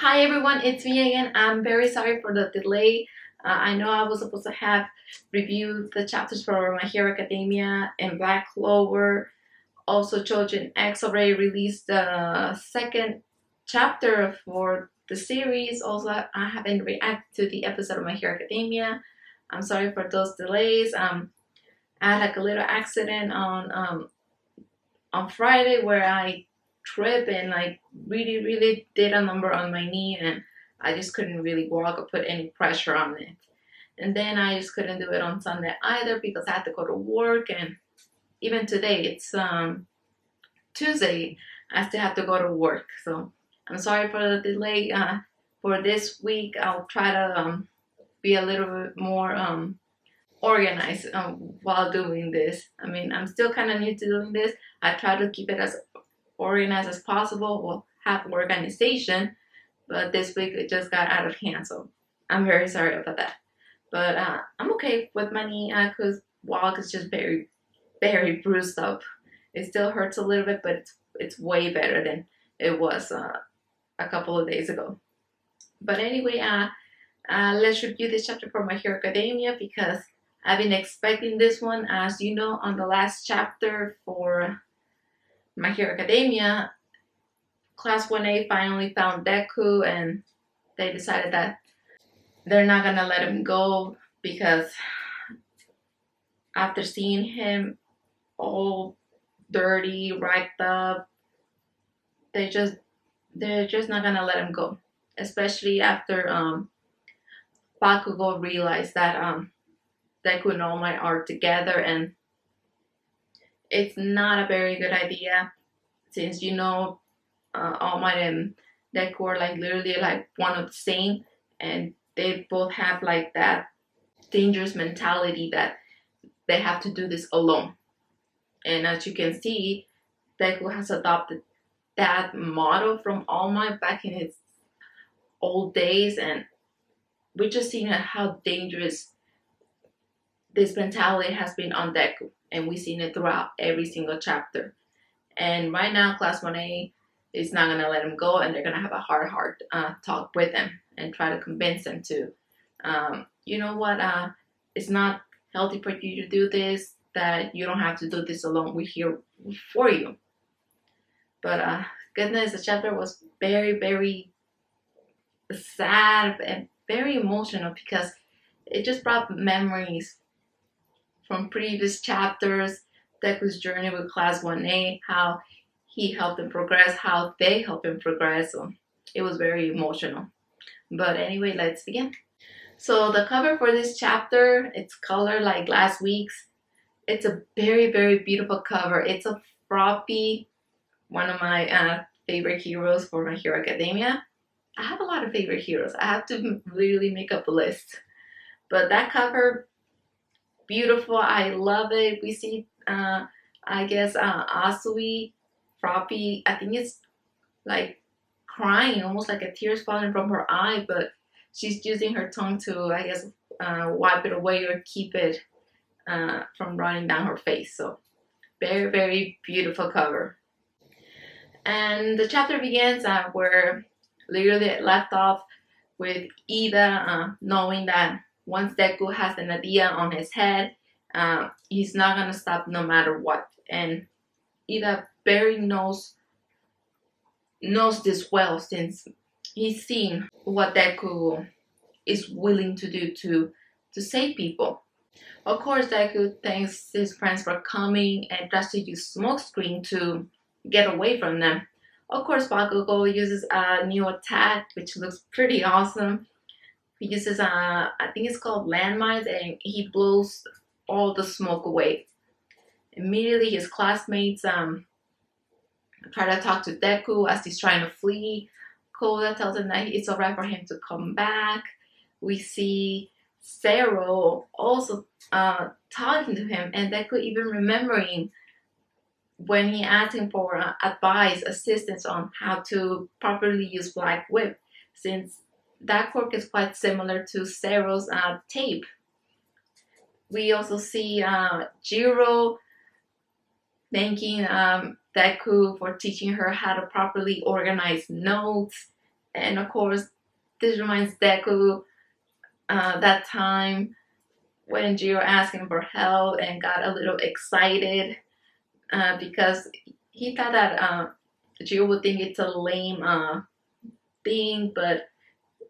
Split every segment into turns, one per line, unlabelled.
Hi everyone, it's me again. I'm very sorry for the delay. I know I was supposed to have reviewed the chapters for My Hero Academia and Black Clover. Also, Children X already released the second chapter for the series. Also, I haven't reacted to the episode of My Hero Academia. I'm sorry for those delays. I had like a little accident on Friday where I tripped and like really did a number on my knee, and I just couldn't really walk or put any pressure on it. And then I just couldn't do it on Sunday either because I had to go to work, and even today it's Tuesday, I still have to go to work. So I'm sorry for the delay. For this week, I'll try to be a little bit more organized while doing this. I mean, I'm still kind of new to doing this. I try to keep it as organized as possible. We'll have organization, but this week it just got out of hand, so I'm very sorry about that. But I'm okay with my knee because walk is just very bruised up. It still hurts a little bit, but it's way better than it was a couple of days ago. But anyway, let's review this chapter for My Hero Academia because I've been expecting this one. As you know, on the last chapter for My Hero Academia, Class 1A finally found Deku, and they decided that they're not gonna let him go because after seeing him all dirty, racked up, they're just not gonna let him go. Especially after Bakugo realized that Deku and All Might are together, and it's not a very good idea since you know All Might and Deku are like literally like one of the same, and they both have like that dangerous mentality that they have to do this alone. And as you can see, Deku has adopted that motto from All Might back in his old days, and we're just seeing how dangerous this mentality has been on Deku, and we've seen it throughout every single chapter. And right now, Class 1A is not gonna let him go, and they're gonna have a hard talk with him and try to convince him to, you know what, it's not healthy for you to do this. That you don't have to do this alone. We're here for you. But goodness, the chapter was very sad and very emotional because it just brought memories from previous chapters, Deku's journey with Class 1A, how he helped him progress, how they helped him progress. So it was very emotional. But anyway, let's begin. So the cover for this chapter, it's colored like last week's. It's a very beautiful cover. It's a Froppy, one of my favorite heroes for My Hero Academia. I have a lot of favorite heroes. I have to really make up a list. But that cover, beautiful. I love it. We see, I guess, Asui, Froppy. I think it's like crying, almost like a tear's falling from her eye, but she's using her tongue to, I guess, wipe it away or keep it from running down her face. So very beautiful cover. And the chapter begins where literally it left off with Ida knowing that once Deku has an idea on his head, he's not gonna stop no matter what. And Ida very knows this well since he's seen what Deku is willing to do to save people. Of course, Deku thanks his friends for coming and tries to use smokescreen to get away from them. Of course, Bakugo uses a new attack, which looks pretty awesome. He uses I think it's called landmines, and he blows all the smoke away. Immediately, his classmates try to talk to Deku as he's trying to flee. Koda tells him that it's alright for him to come back. We see Zero also talking to him, and Deku even remembering when he asked him for advice, assistance on how to properly use Black Whip, since that quirk is quite similar to Zero's tape. We also see Jiro thanking Deku for teaching her how to properly organize notes, And of course, this reminds Deku that time when Jiro asked him for help and got a little excited because he thought that Jiro would think it's a lame thing, but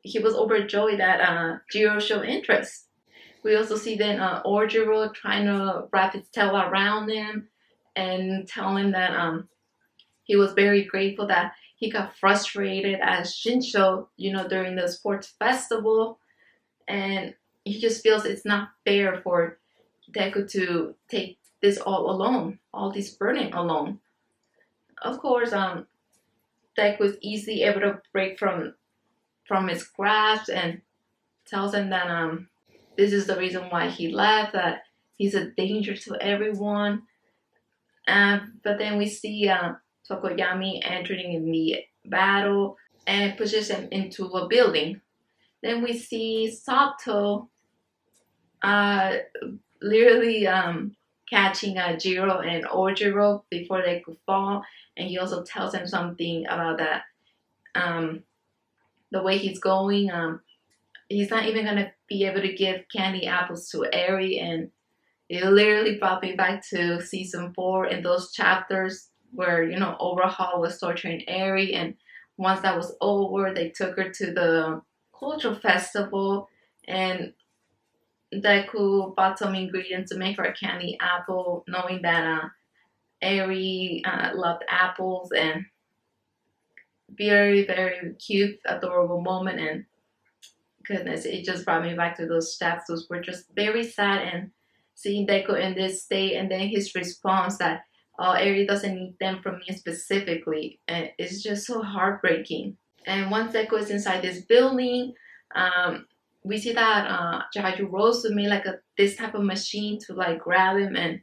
he was overjoyed that Jiro showed interest. We also see then Orjiro trying to wrap his tail around him and tell him that he was very grateful that he got frustrated as Shinsho, during the sports festival, and he just feels it's not fair for Deku to take this all alone, all this burden alone. Of course, Deku was easily able to break from his grasp and tells him that this is the reason why he left, that he's a danger to everyone. But then we see Tokoyami entering in the battle and pushes him into a building. Then we see Sato literally catching Jiro and Ojiro before they could fall, and he also tells him something about that the way he's going, he's not even gonna be able to give candy apples to Eri, and it literally brought me back to season 4 in those chapters where Overhaul was torturing Eri, and once that was over, they took her to the cultural festival, and Deku bought some ingredients to make her a candy apple, knowing that Eri loved apples, and very, very cute, adorable moment. And goodness, it just brought me back to those chapters. Those were just very sad, and seeing Deku in this state, and then his response that Eri doesn't need them from me specifically, and it's just so heartbreaking. And once Deku is inside this building, we see that Yajirozu made like this type of machine to like grab him and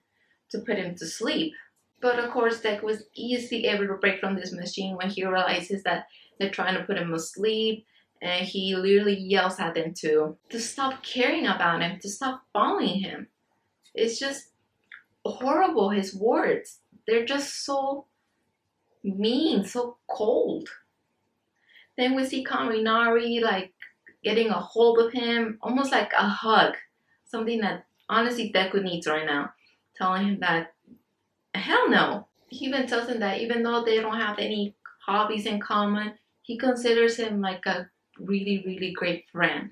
to put him to sleep. But of course, Deku was easily able to break from this machine when he realizes that they're trying to put him asleep, and he literally yells at them to stop caring about him, to stop following him. It's just horrible, his words. They're just so mean, so cold. Then we see Kaminari like getting a hold of him, almost like a hug. Something that honestly Deku needs right now. Telling him that, hell no. He even tells him that even though they don't have any hobbies in common, he considers him like a really, really great friend.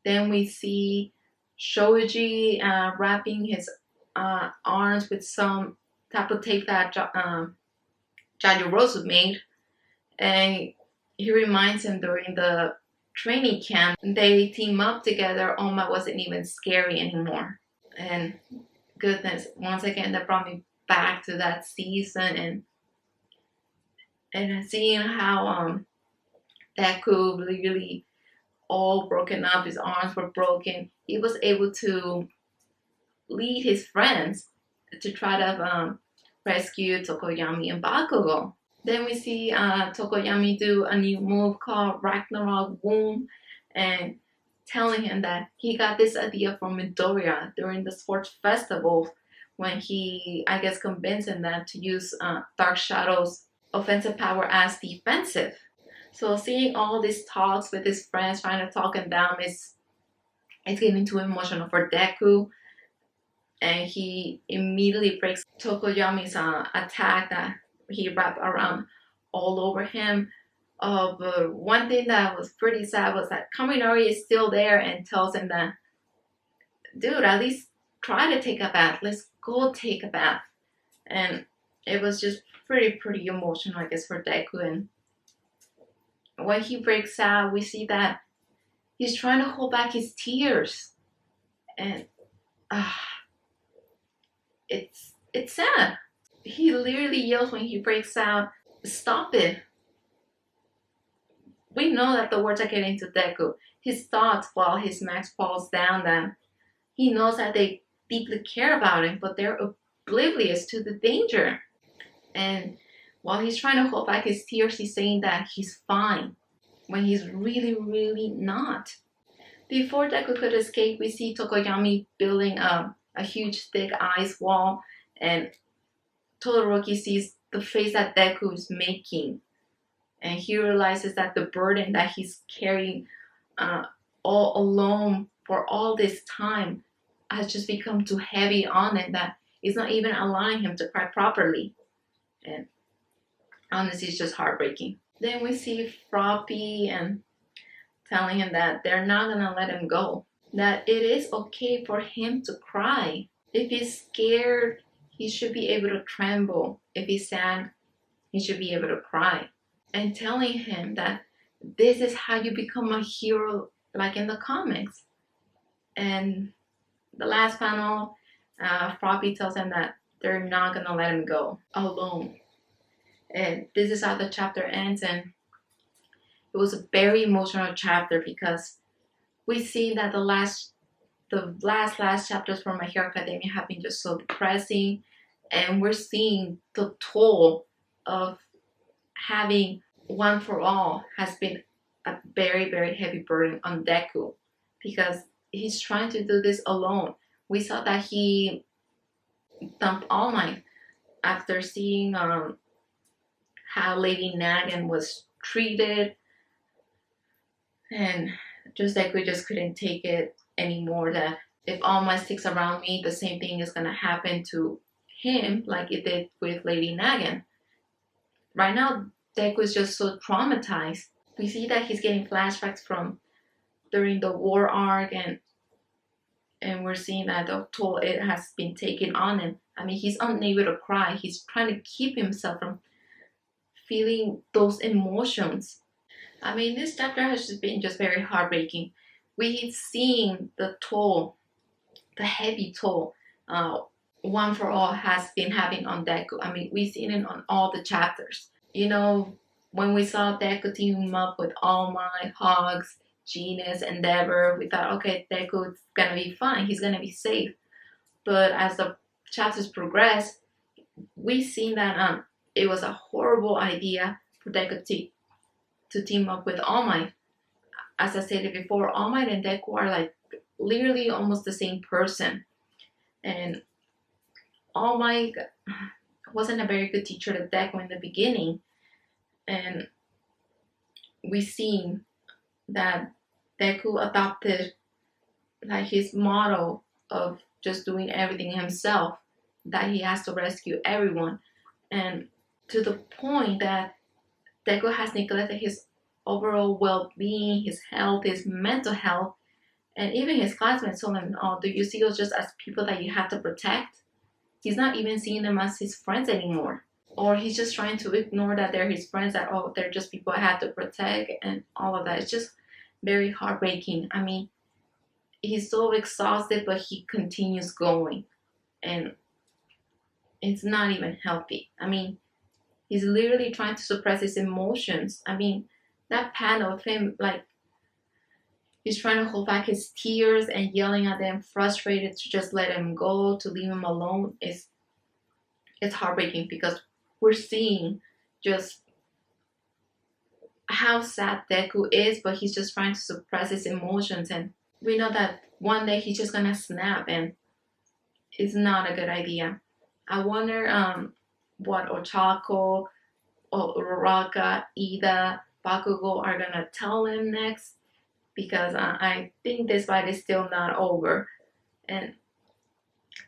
Then we see Shoji wrapping his arms with some type of tape that Yajirozu made, and he reminds him during the training camp they team up together. Oma wasn't even scary anymore, and goodness, once again that brought me back to that season, and seeing how Deku really all broken up, his arms were broken. He was able to lead his friends to try to rescue Tokoyami and Bakugo. Then we see Tokoyami do a new move called Ragnarok Womb, and telling him that he got this idea from Midoriya during the sports festival when he, I guess, convinced him that to use Dark Shadow's offensive power as defensive. So seeing all these talks with his friends trying to talk him down it's getting too emotional for Deku, and he immediately breaks Tokoyami's attack that he wrapped around all over him. But one thing that was pretty sad was that Kaminari is still there and tells him that, dude, at least try to take a bath. Let's go take a bath. And it was just pretty emotional, I guess, for Deku. And when he breaks out, we see that he's trying to hold back his tears. And it's sad. He literally yells when he breaks out, stop it. We know that the words are getting to Deku. His thoughts while his mask falls down, that he knows that they deeply care about him, but they're oblivious to the danger. And while he's trying to hold back his tears, he's saying that he's fine, when he's really not. Before Deku could escape, we see Tokoyami building a huge thick ice wall, and Todoroki sees the face that Deku is making. and he realizes that the burden that he's carrying all alone for all this time has just become too heavy on him, that it's not even allowing him to cry properly. And honestly, it's just heartbreaking. Then we see Froppy and telling him that they're not gonna let him go, that it is okay for him to cry. If he's scared, he should be able to tremble. If he's sad, he should be able to cry. And telling him that this is how you become a hero, like in the comics. And the last panel, Froppy tells him that they're not gonna let him go alone. And this is how the chapter ends, and it was a very emotional chapter because we see that the last chapters for My Hero Academia have been just so depressing, and we're seeing the toll of having One for All has been a very, very heavy burden on Deku because he's trying to do this alone. We saw that he dumped All Might after seeing how Lady Nagin was treated, and just like we just couldn't take it anymore, that if All Might sticks around me, the same thing is gonna happen to him like it did with Lady Nagin. Right now, Deku is just so traumatized. We see that he's getting flashbacks from during the war arc, and we're seeing that the toll it has been taken on him. I mean, he's unable to cry. He's trying to keep himself from feeling those emotions. I mean, this chapter has just been just very heartbreaking. We've seen the toll, the heavy toll, One for All has been having on Deku. I mean, we've seen it on all the chapters. You know, when we saw Deku team up with All Might, Hogs, Genius, Endeavor, we thought, okay, Deku's gonna be fine. He's gonna be safe. But as the chapters progress, we've seen that it was a horrible idea for Deku to team up with All Might. As I said before, All Might and Deku are like literally almost the same person. And All Might wasn't a very good teacher to Deku in the beginning. And we've seen that Deku adopted like his motto of just doing everything himself, that he has to rescue everyone. And to the point that Deku has neglected his overall well-being, his health, his mental health, and even his classmates told him, oh, do you see us just as people that you have to protect? He's not even seeing them as his friends anymore. Or he's just trying to ignore that they're his friends, that, oh, they're just people I have to protect, and all of that. It's just very heartbreaking. I mean, he's so exhausted, but he continues going. And it's not even healthy. I mean, he's literally trying to suppress his emotions. I mean, that panel of him, like, he's trying to hold back his tears and yelling at them, frustrated to just let him go, to leave him alone. It's heartbreaking because we're seeing just how sad Deku is, but he's just trying to suppress his emotions. And we know that one day he's just gonna snap, and it's not a good idea. I wonder what Ochako, Uraraka, Ida, Bakugo are gonna tell him next, because I think this fight is still not over. And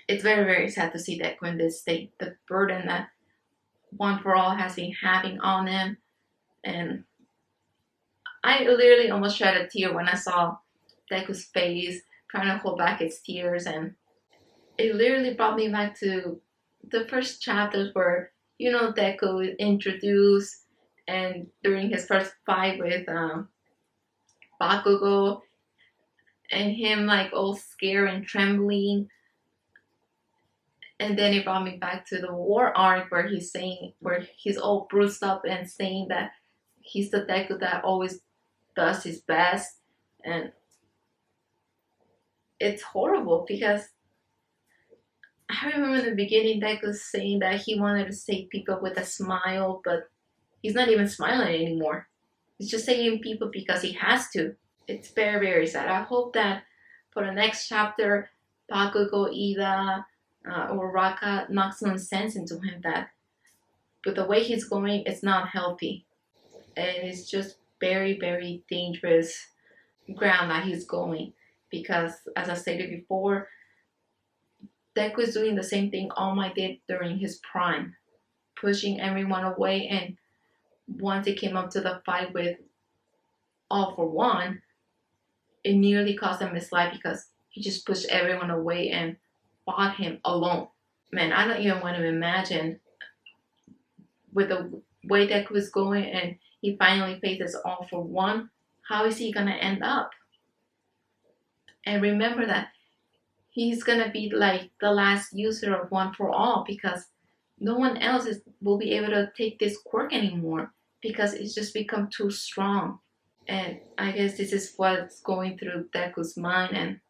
it's very, very sad to see Deku in this state, the burden that One for All has been having on him. And I literally almost shed a tear when I saw Deku's face trying to hold back his tears, and it literally brought me back to the first chapters where, you know, Deku is introduced, and during his first fight with Bakugo, and him like all scared and trembling. And then it brought me back to the war arc where he's all bruised up and saying that he's the Deku that always does his best. And it's horrible because I remember in the beginning Deku saying that he wanted to save people with a smile, but he's not even smiling anymore. He's just saving people because he has to. It's very, very sad. I hope that for the next chapter, Bakugo, Ida, or Raka knocks some sense into him, that with the way he's going, it's not healthy. and it's just very, very dangerous ground that he's going, because as I stated before, Deku is doing the same thing All Might did during his prime, pushing everyone away, and once it came up to the fight with All for One, it nearly cost him his life because he just pushed everyone away and fought him alone. Man, I don't even want to imagine with the way Deku is going and he finally faces All for One, how is he gonna end up? And remember that he's gonna be like the last user of One for All, because no one else will be able to take this quirk anymore because it's just become too strong. And I guess this is what's going through Deku's mind, and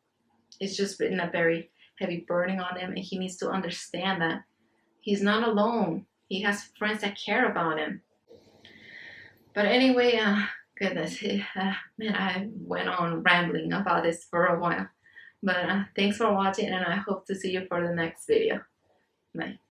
it's just been a very heavy burden on him, and he needs to understand that he's not alone. He has friends that care about him. But anyway, goodness, man, I went on rambling about this for a while. But thanks for watching, and I hope to see you for the next video. Bye.